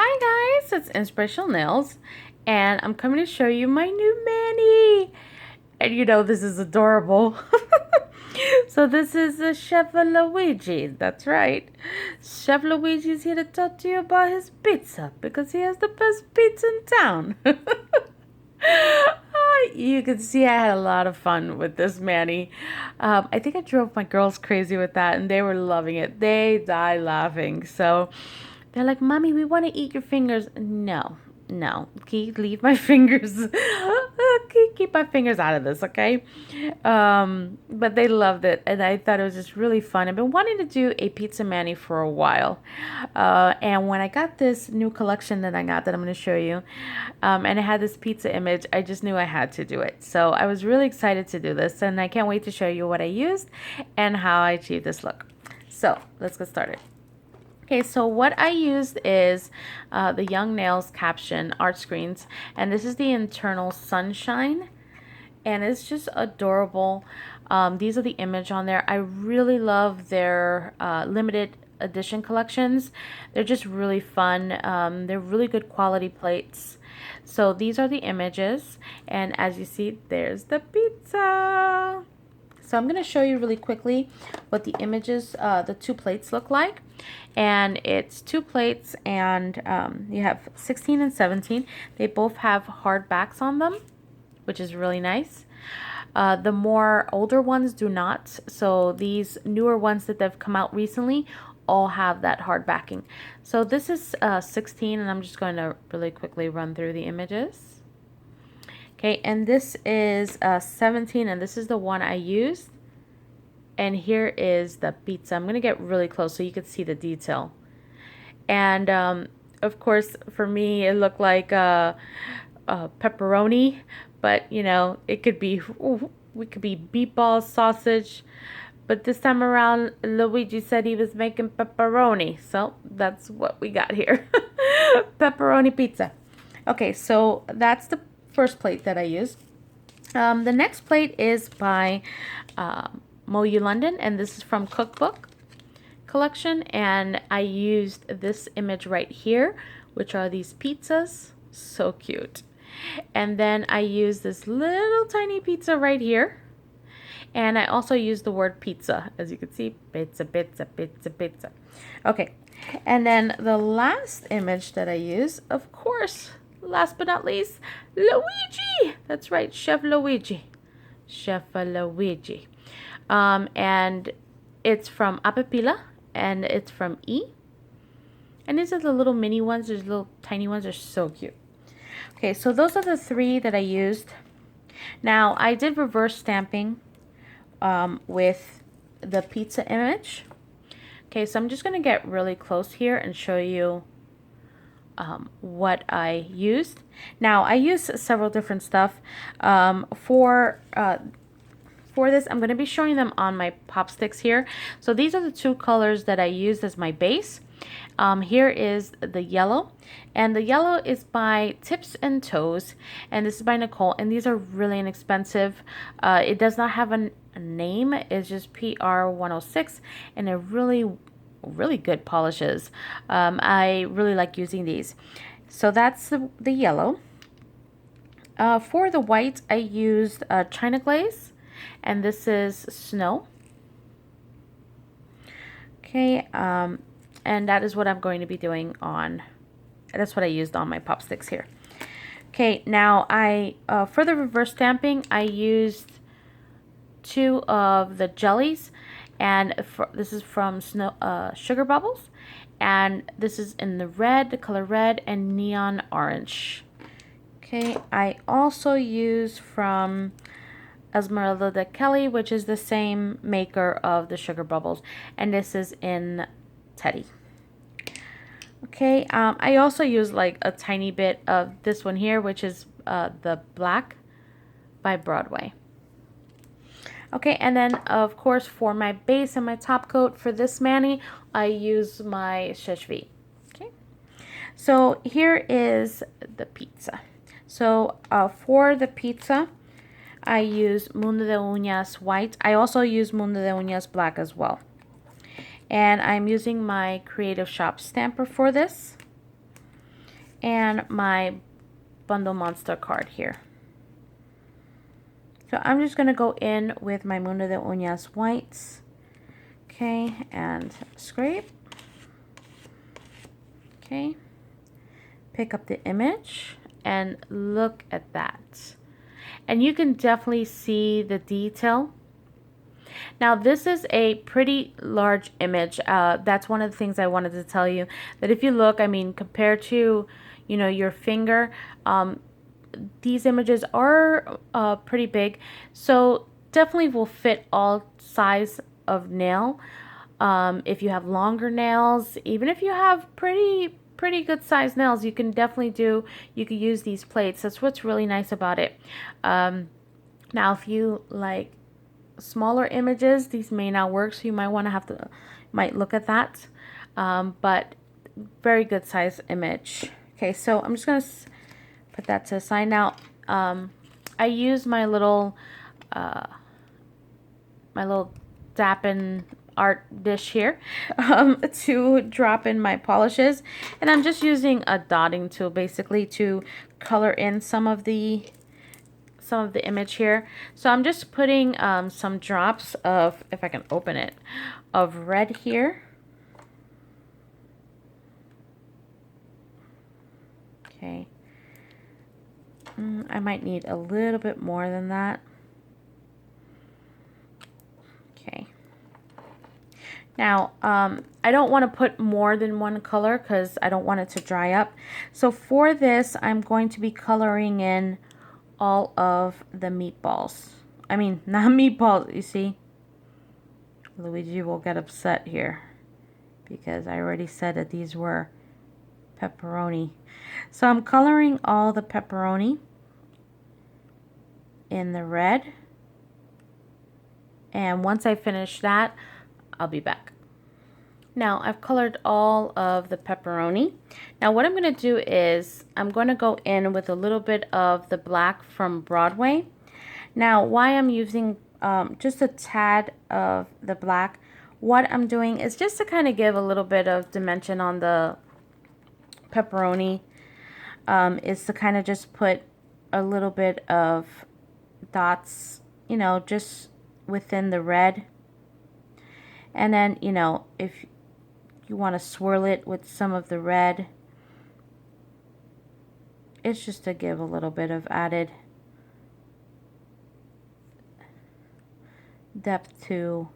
Hi guys, it's Inspirational Nails, and I'm coming to show you my new mani. And you know this is adorable. So this is a Chef Luigi. That's right. Chef Luigi's here to talk to you about his pizza because he has the best pizza in town. You can see I had a lot of fun with this mani. I think I drove my girls crazy with that, and they were loving it. They die laughing. So they're like, "Mommy, we want to eat your fingers." No, no, leave my fingers. Keep my fingers out of this, okay? But they loved it, and I thought it was just really fun. I've been wanting to do a pizza mani for a while, and when I got this new collection that I got that I'm going to show you, and it had this pizza image, I just knew I had to do it. So I was really excited to do this, and I can't wait to show you what I used and how I achieved this look. So let's get started. Okay, so what I used is the Young Nails caption art screens, and this is the internal sunshine, and it's just adorable. These are the image on there. I really love their limited edition collections. They're just really fun. They're really good quality plates. So these are the images, and as you see, there's the pizza. So I'm going to show you really quickly what the images, the two plates look like. And it's two plates, and you have 16 and 17. They both have hard backs on them, which is really nice. The more older ones do not. So these newer ones that have come out recently all have that hard backing. So this is 16, and I'm just going to really quickly run through the images. Okay, and this is 17, and this is the one I used. And here is the pizza. I'm going to get really close so you can see the detail. And of course, for me, it looked like pepperoni, but you know, it could be, we could be meatballs, sausage. But this time around, Luigi said he was making pepperoni. So that's what we got here. Pepperoni pizza. Okay, so that's the first plate that I used. The next plate is by Moyu London, and this is from Cookbook Collection, and I used this image right here, which are these pizzas. So cute. And then I used this little tiny pizza right here, and I also used the word pizza, as you can see, pizza, pizza, pizza, pizza. Okay, and then the last image that I used, of course, last but not least, Luigi. That's right, Chef Luigi. Chef Luigi. And it's from Apapila, and it's from E. And these are the little mini ones. There's little tiny ones. They're so cute. Okay, so those are the three that I used. Now, I did reverse stamping with the pizza image. Okay, so I'm just going to get really close here and show you what I used. Now, I used several different stuff. For this, I'm going to be showing them on my pop sticks here. So these are the two colors that I used as my base. Here is the yellow, and the yellow is by Tips and Toes, and this is by Nicole, and these are really inexpensive. It does not have a name. It's just PR106, and they're really good polishes. I really like using these. So that's the yellow. For the white, I used China Glaze, and this is Snow. Okay, and that is what I'm going to be doing on, that's what I used on my pop sticks here. Okay, now for the reverse stamping, I used two of the jellies, and this is from Sugar Bubbles, and this is in the red, the color red, and neon orange. Okay, I also use from Esmeralda de Kelly, which is the same maker of the Sugar Bubbles, and this is in Teddy. Okay, I also use like a tiny bit of this one here, which is the Black by Broadway. Okay, and then of course for my base and my top coat for this mani, I use my Sheshvi. Okay, so here is the pizza. So for the pizza, I use Mundo de Uñas white. I also use Mundo de Uñas black as well. And I'm using my Creative Shop stamper for this. and my Bundle Monster card here. So I'm just going to go in with my Mundo de Uñas whites. Okay, and scrape. Okay, pick up the image and look at that. And you can definitely see the detail. Now this is a pretty large image. That's one of the things I wanted to tell you, that if you look, I mean, compared to, you know, your finger, these images are pretty big. So definitely will fit all size of nail. If you have longer nails, even if you have pretty good size nails, you can definitely you could use these plates. That's what's really nice about it. Now if you like smaller images, these may not work, so you might look at that. But very good size image. Okay, so I'm just gonna put that to the side. Now I use my little Dappin art dish here to drop in my polishes, and I'm just using a dotting tool basically to color in some of the image here. So I'm just putting some drops of, if I can open it, of red here. Okay. I might need a little bit more than that. Okay. Now, I don't want to put more than one color because I don't want it to dry up. So for this, I'm going to be coloring in all of the meatballs. I mean, not meatballs, you see. Luigi will get upset here because I already said that these were pepperoni. So I'm coloring all the pepperoni in the red. And once I finish that, I'll be back. Now I've colored all of the pepperoni. Now what I'm going to do is I'm going to go in with a little bit of the black from Broadway. Now why I'm using just a tad of the black, what I'm doing is just to kind of give a little bit of dimension on the pepperoni, is to kind of just put a little bit of dots, you know, just within the red. And then, you know, if you want to swirl it with some of the red, it's just to give a little bit of added depth to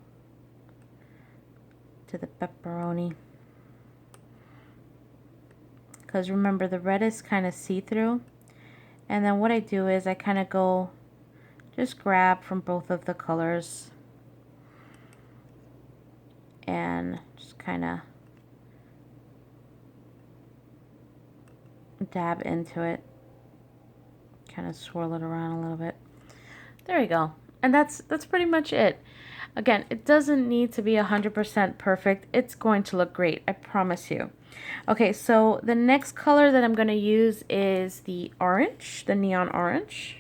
the pepperoni. Because remember, the red is kind of see-through. And then what I do is I kind of go, just grab from both of the colors and just kind of dab into it, kind of swirl it around a little bit. There you go. And that's pretty much it. Again, it doesn't need to be 100% perfect. It's going to look great, I promise you. Okay, so the next color that I'm going to use is the orange, the neon orange.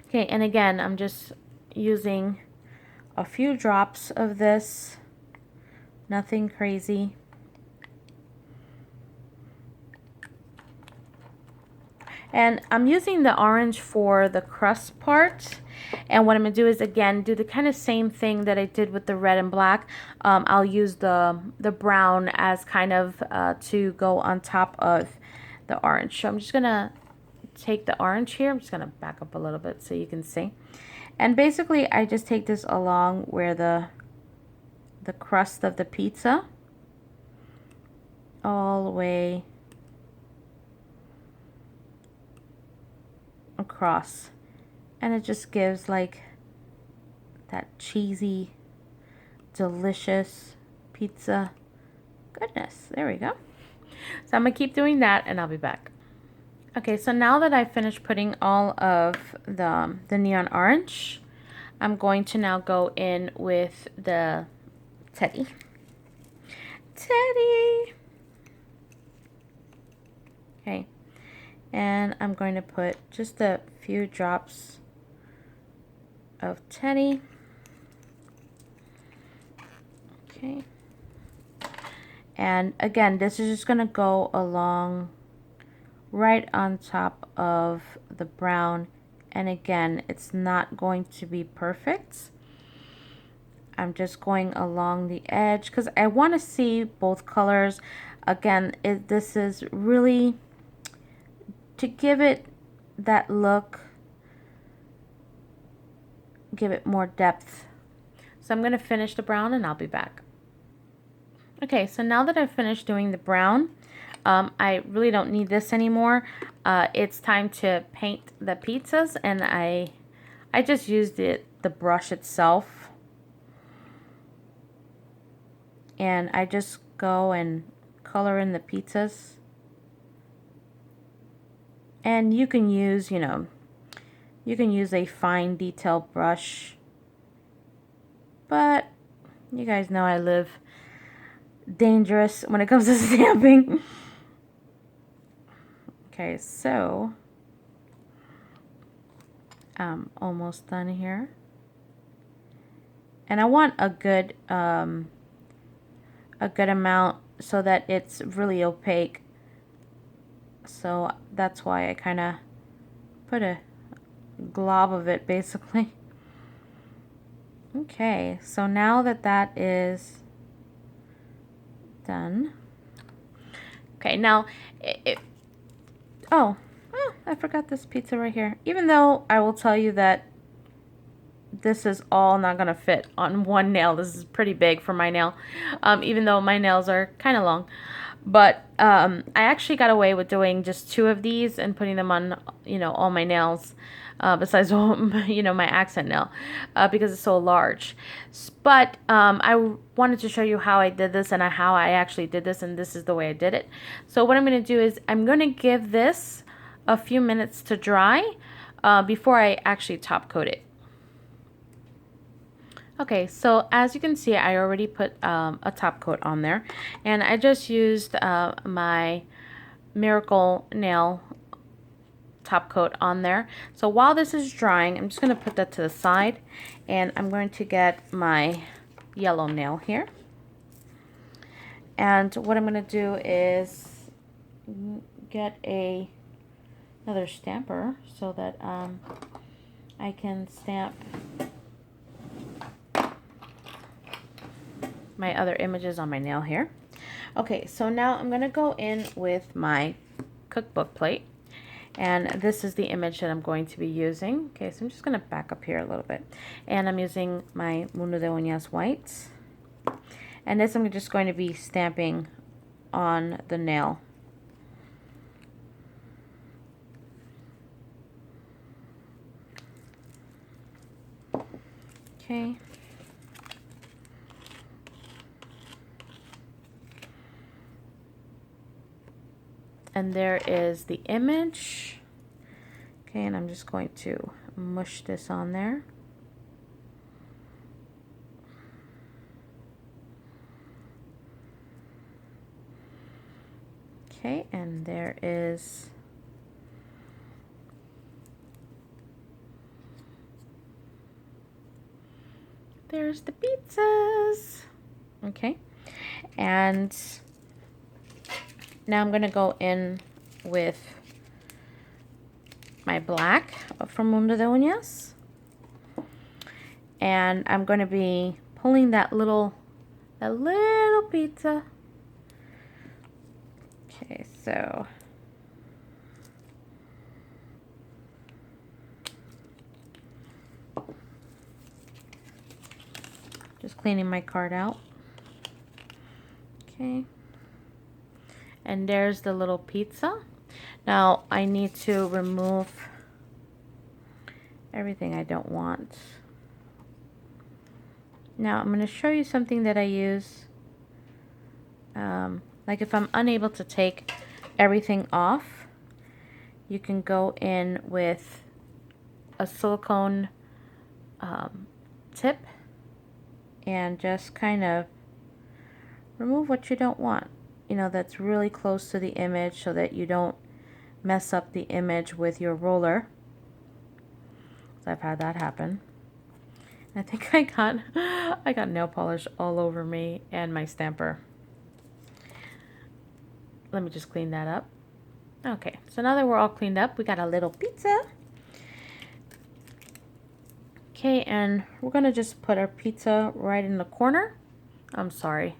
Okay, and again, I'm just using a few drops of this, nothing crazy. And I'm using the orange for the crust part. And what I'm going to do is, again, do the kind of same thing that I did with the red and black. I'll use the brown as kind of to go on top of the orange. So I'm just going to take the orange here. I'm just going to back up a little bit so you can see. And basically, I just take this along where the crust of the pizza all the way across, and it just gives like that cheesy, delicious pizza goodness. There we go. So I'm gonna keep doing that and I'll be back. Okay, so now that I've finished putting all of the neon orange, I'm going to now go in with the Teddy. Okay. And I'm going to put just a few drops of Teddy. Okay. And again, this is just going to go along right on top of the brown. And again, it's not going to be perfect. I'm just going along the edge because I want to see both colors. Again, this is really to give it that look, give it more depth. So I'm going to finish the brown and I'll be back. Okay, so now that I've finished doing the brown, I really don't need this anymore. It's time to paint the pizzas, and I just used the brush itself, and I just go and color in the pizzas. And you can use, you know, you can use a fine detail brush, but you guys know I live dangerous when it comes to stamping. Okay, so I'm almost done here, and I want a good amount so that it's really opaque. So that's why I kind of put a glob of it basically. Okay, so now that that is done. Okay, now oh, I forgot this pizza right here. Even though I will tell you that this is all not gonna fit on one nail. This is pretty big for my nail, even though my nails are kind of long. But I actually got away with doing just 2 of these and putting them on, you know, all my nails, besides, you know, my accent nail, because it's so large. But I wanted to show you how I did this and how I actually did this, and this is the way I did it. So what I'm going to do is I'm going to give this a few minutes to dry before I actually top coat it. Okay, so as you can see, I already put a top coat on there, and I just used my Miracle Nail top coat on there. So while this is drying, I'm just going to put that to the side, and I'm going to get my yellow nail here. And what I'm going to do is get another stamper so that I can stamp my other images on my nail here. Okay, so now I'm going to go in with my cookbook plate, and this is the image that I'm going to be using. Okay, so I'm just going to back up here a little bit, and I'm using my Mundo de Uñas whites, and this I'm just going to be stamping on the nail. Okay. And there is the image. Okay, and I'm just going to mush this on there. Okay, and there's the pizzas. Okay, and now I'm going to go in with my black from Mundo de Uñas. And I'm going to be pulling that little pizza. Okay, so just cleaning my card out. Okay. And there's the little pizza. Now I need to remove everything I don't want. Now I'm going to show you something that I use. Like if I'm unable to take everything off, you can go in with a silicone tip and just kind of remove what you don't want. You know, that's really close to the image so that you don't mess up the image with your roller. So I've had that happen. I think I got nail polish all over me and my stamper. let me just clean that up. Okay, so now that we're all cleaned up, we got a little pizza. Okay, and we're gonna just put our pizza right in the corner. I'm sorry.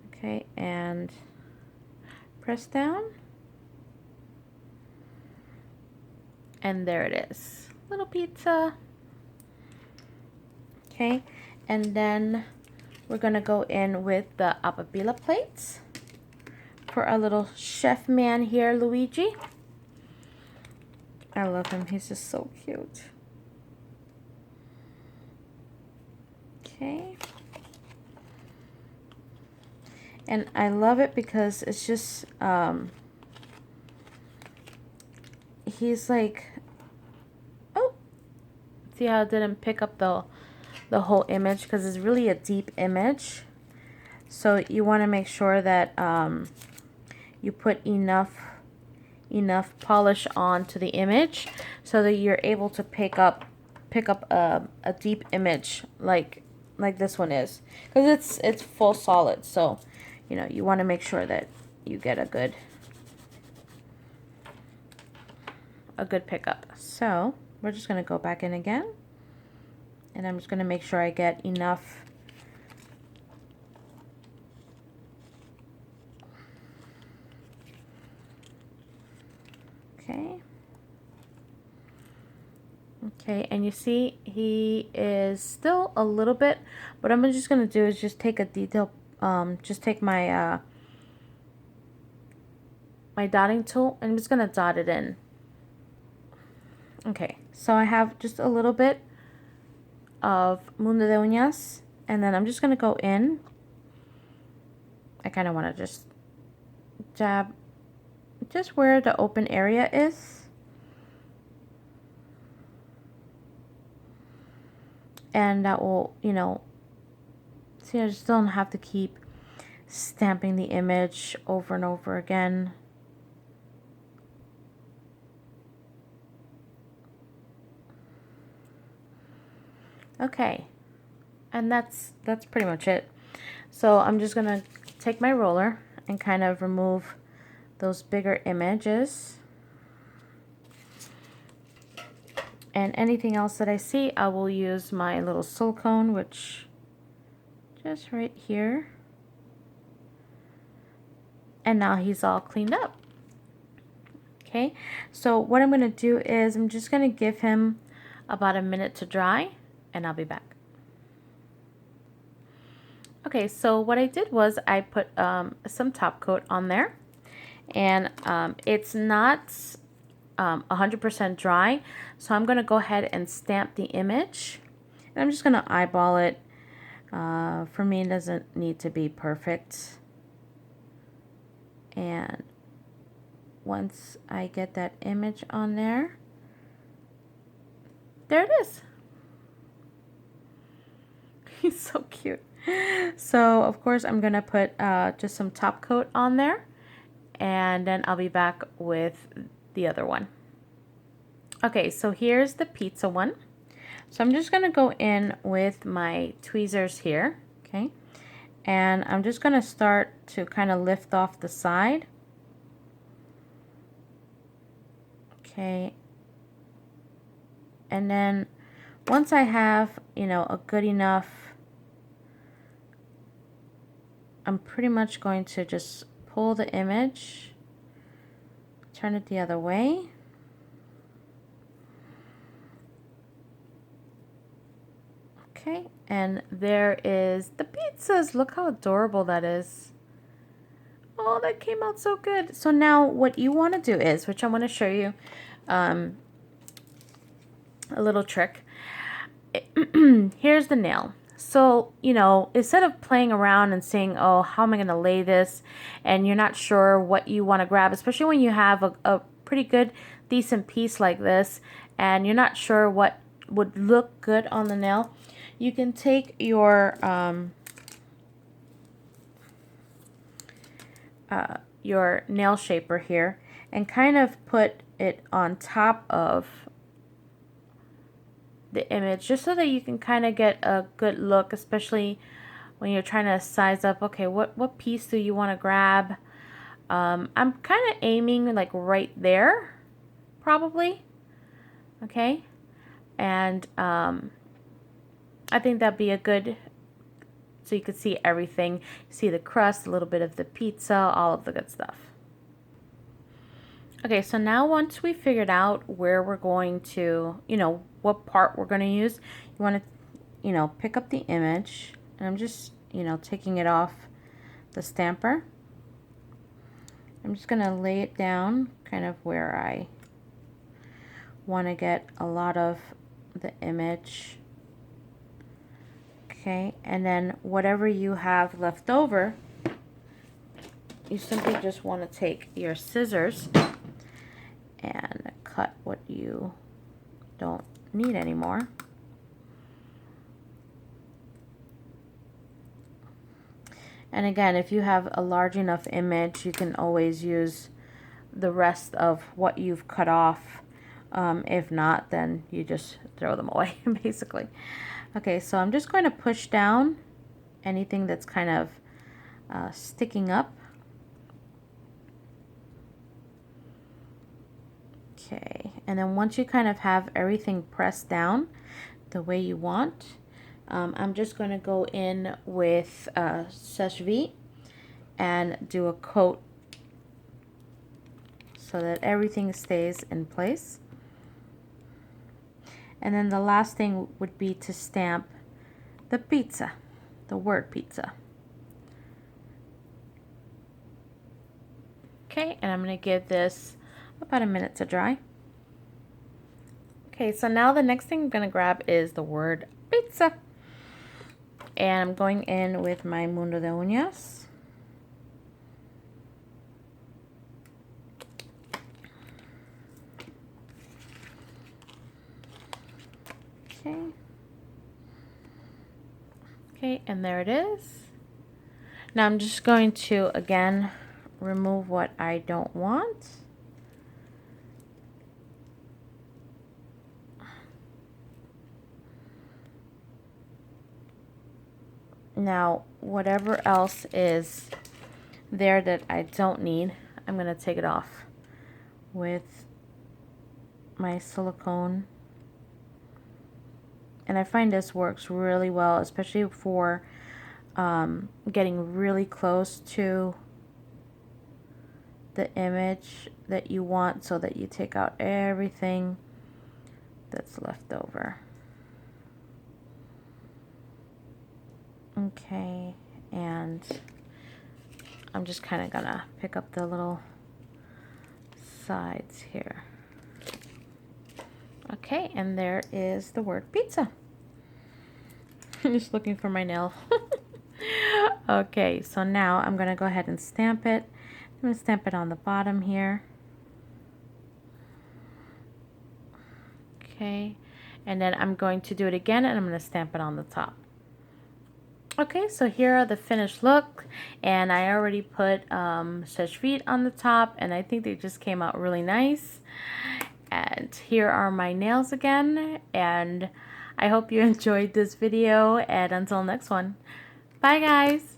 Okay, and press down. And there it is, little pizza. Okay, and then we're gonna go in with the apabila plates for our little chef man here, Luigi. I love him, he's just so cute. Okay. And I love it because it's just, he's like, oh, see how it didn't pick up the whole image because it's really a deep image. So you want to make sure that you put enough polish onto the image so that you're able to pick up a deep image like this one is, because it's full solid. So you know, you want to make sure that you get a good pickup. So we're just going to go back in again, and I'm just going to make sure I get enough Okay, and you see he is still a little bit, what I'm just going to do is just take a detail, just take my my dotting tool, and I'm just going to dot it in. Okay, so I have just a little bit of Mundo de Uñas, and then I'm just going to go in. I kind of want to just dab just where the open area is. And that will, you know, see, I just don't have to keep stamping the image over and over again. Okay, and that's pretty much it. So I'm just gonna take my roller and kind of remove those bigger images. And anything else that I see, I will use my little silicone, which just right here. And now he's all cleaned up. Okay, so what I'm gonna do is I'm just gonna give him about a minute to dry, and I'll be back. Okay, so what I did was I put some top coat on there, and it's not 100% dry, so I'm going to go ahead and stamp the image, and I'm just going to eyeball it. For me, it doesn't need to be perfect, and once I get that image on there, there it is. He's so cute. So of course I'm going to put just some top coat on there, and then I'll be back with the other one. Okay, so here's the pizza one. So I'm just going to go in with my tweezers here, okay? And I'm just going to start to kind of lift off the side. Okay. And then once I have, you know, a good enough, I'm pretty much going to just pull the image, turn it the other way. Okay, and there is the pizzas. Look how adorable that is. Oh, that came out so good. So now what you want to do is, which I want to show you a little trick. Here's the nail. So, you know, instead of playing around and saying, oh, how am I going to lay this? And you're not sure what you want to grab, especially when you have a pretty good, decent piece like this, and you're not sure what would look good on the nail. You can take your nail shaper here and kind of put it on top of the image, just so that you can kind of get a good look, especially when you're trying to size up, okay, what piece do you want to grab? I'm kind of aiming like right there, probably. Okay, and I think that'd be a good, so you could see everything, see the crust, a little bit of the pizza, all of the good stuff. Okay, so now once we figured out where we're going to, what part we're going to use, you want to, pick up the image, and I'm just, taking it off the stamper. I'm just going to lay it down kind of where I want to get a lot of the image. Okay, and then whatever you have left over, you simply just want to take your scissors and cut what you don't need anymore. And again, if you have a large enough image, you can always use the rest of what you've cut off. If not, then you just throw them away, basically. Okay, so I'm just going to push down anything that's kind of sticking up. Okay, and then once you kind of have everything pressed down the way you want, I'm just going to go in with sèche vite and do a coat so that everything stays in place. And then the last thing would be to stamp the pizza, the word pizza. Okay, and I'm going to give this about a minute to dry. Okay, so now the next thing I'm going to grab is the word pizza. And I'm going in with my Mundo de Uñas. Okay. Okay, and there it is. Now I'm just going to, again, remove what I don't want. Now, whatever else is there that I don't need, I'm going to take it off with my silicone. And I find this works really well, especially for getting really close to the image that you want, so that you take out everything that's left over. Okay, and I'm just kind of gonna pick up the little sides here. Okay, and there is the word pizza. I'm just looking for my nail. Okay, so now I'm gonna go ahead and stamp it. I'm gonna stamp it on the bottom here. Okay, and then I'm going to do it again, and I'm gonna stamp it on the top. Okay, so here are the finished look, and I already put sèche vite on the top, and I think they just came out really nice. And here are my nails again, and I hope you enjoyed this video, and until next one, bye guys!